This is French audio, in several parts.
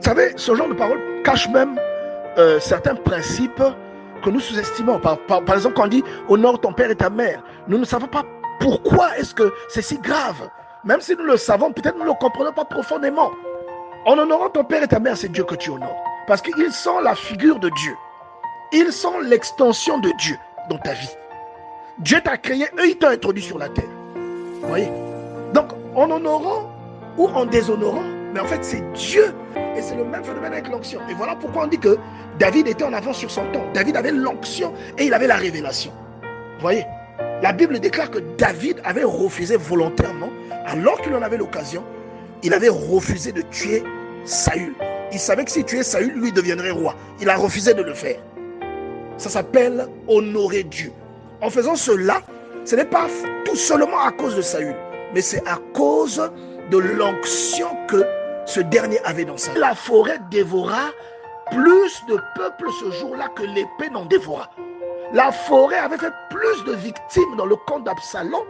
Vous savez, ce genre de parole cache même certains principes que nous sous-estimons. Par exemple, quand on dit « honore ton père et ta mère », nous ne savons pas pourquoi est-ce que c'est si grave. Même si nous le savons, peut-être nous ne le comprenons pas profondément. En honorant ton père et ta mère, c'est Dieu que tu honores. Parce qu'ils sont la figure de Dieu. Ils sont l'extension de Dieu dans ta vie. Dieu t'a créé, eux, ils t'ont introduit sur la terre. Vous voyez? Donc, en honorant ou en déshonorant, mais en fait, c'est Dieu. Et c'est le même phénomène avec l'onction. Et voilà pourquoi on dit que David était en avance sur son temps. David avait l'onction et il avait la révélation. Vous voyez? La Bible déclare que David avait refusé volontairement, alors qu'il en avait l'occasion, il avait refusé de tuer Saül. Il savait que s'il tuait Saül, lui deviendrait roi. Il a refusé de le faire. Ça s'appelle honorer Dieu. En faisant cela, ce n'est pas tout seulement à cause de Saül, mais c'est à cause de l'onction que ce dernier avait dans sa vie. La forêt dévora plus de peuple ce jour-là que l'épée n'en dévora. La forêt avait fait plus de victimes dans le camp d'Absalom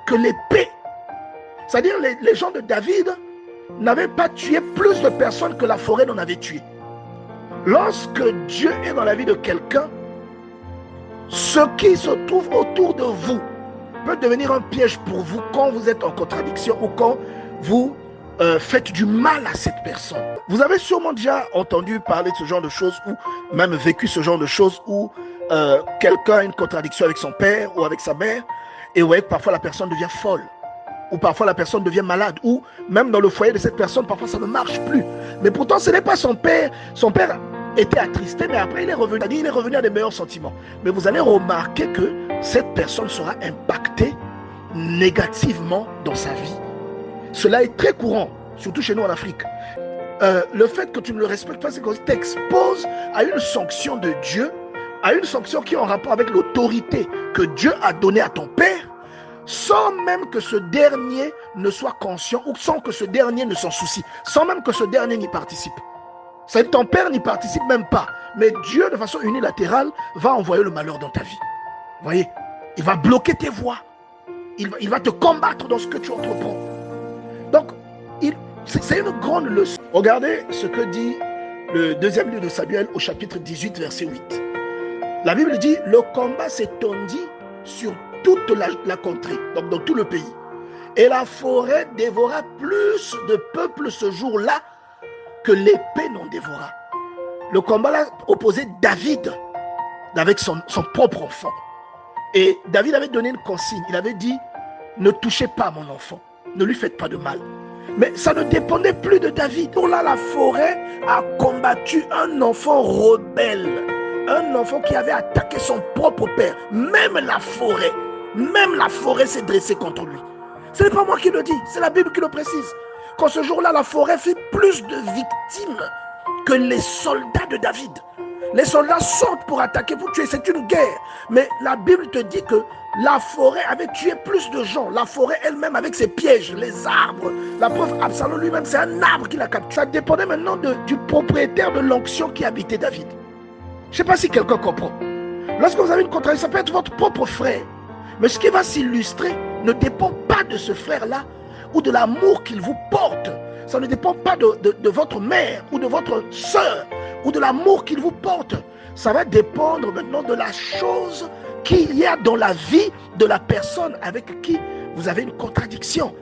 que l'épée. C'est-à-dire les gens de David n'avaient pas tué plus de personnes que la forêt n'en avait tué. Lorsque Dieu est dans la vie de quelqu'un, ce qui se trouve autour de vous peut devenir un piège pour vous quand vous êtes en contradiction ou quand vous faites du mal à cette personne. Vous avez sûrement déjà entendu parler de ce genre de choses ou même vécu ce genre de choses où quelqu'un a une contradiction avec son père ou avec sa mère et vous voyez que parfois la personne devient folle ou parfois la personne devient malade ou même dans le foyer de cette personne parfois ça ne marche plus. Mais pourtant ce n'est pas son père. Son père était attristé mais après il est revenu à des meilleurs sentiments. Mais vous allez remarquer que cette personne sera impactée négativement dans sa vie. Cela est très courant, surtout chez nous en Afrique. Le fait que tu ne le respectes pas, c'est que tu t'exposes à une sanction de Dieu, à une sanction qui est en rapport avec l'autorité que Dieu a donnée à ton père, sans même que ce dernier ne soit conscient ou sans que ce dernier ne s'en soucie, sans même que ce dernier n'y participe. C'est ton père n'y participe même pas, mais Dieu de façon unilatérale va envoyer le malheur dans ta vie. Vous voyez, il va bloquer tes voies, il va te combattre dans ce que tu entreprends. Donc, c'est une grande leçon. Regardez ce que dit le deuxième livre de Samuel au chapitre 18, verset 8. La Bible dit, le combat s'étendit sur toute la contrée, donc dans tout le pays. Et la forêt dévora plus de peuple ce jour-là que l'épée n'en dévora. Le combat là opposait David avec son propre enfant. Et David avait donné une consigne. Il avait dit, ne touchez pas mon enfant, ne lui faites pas de mal. Mais ça ne dépendait plus de David. Pour là, la forêt a combattu un enfant rebelle, un enfant qui avait attaqué son propre père. Même la forêt s'est dressée contre lui. Ce n'est pas moi qui le dis, c'est la Bible qui le précise. Quand ce jour-là, la forêt fit plus de victimes que les soldats de David. Les soldats sortent pour attaquer, pour tuer, c'est une guerre. Mais la Bible te dit que la forêt avait tué plus de gens. La forêt elle-même avec ses pièges, les arbres. La preuve, Absalom lui-même, c'est un arbre qu'il a capturé. Ça dépendait maintenant du propriétaire de l'onction qui habitait David. Je ne sais pas si quelqu'un comprend. Lorsque vous avez une contradiction, ça peut être votre propre frère. Mais ce qui va s'illustrer ne dépend pas de ce frère-là ou de l'amour qu'il vous porte. Ça ne dépend pas de votre mère ou de votre soeur ou de l'amour qu'il vous porte. Ça va dépendre maintenant de la chose qu'il y a dans la vie de la personne avec qui vous avez une contradiction.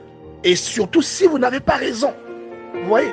Et surtout si vous n'avez pas raison. Vous voyez,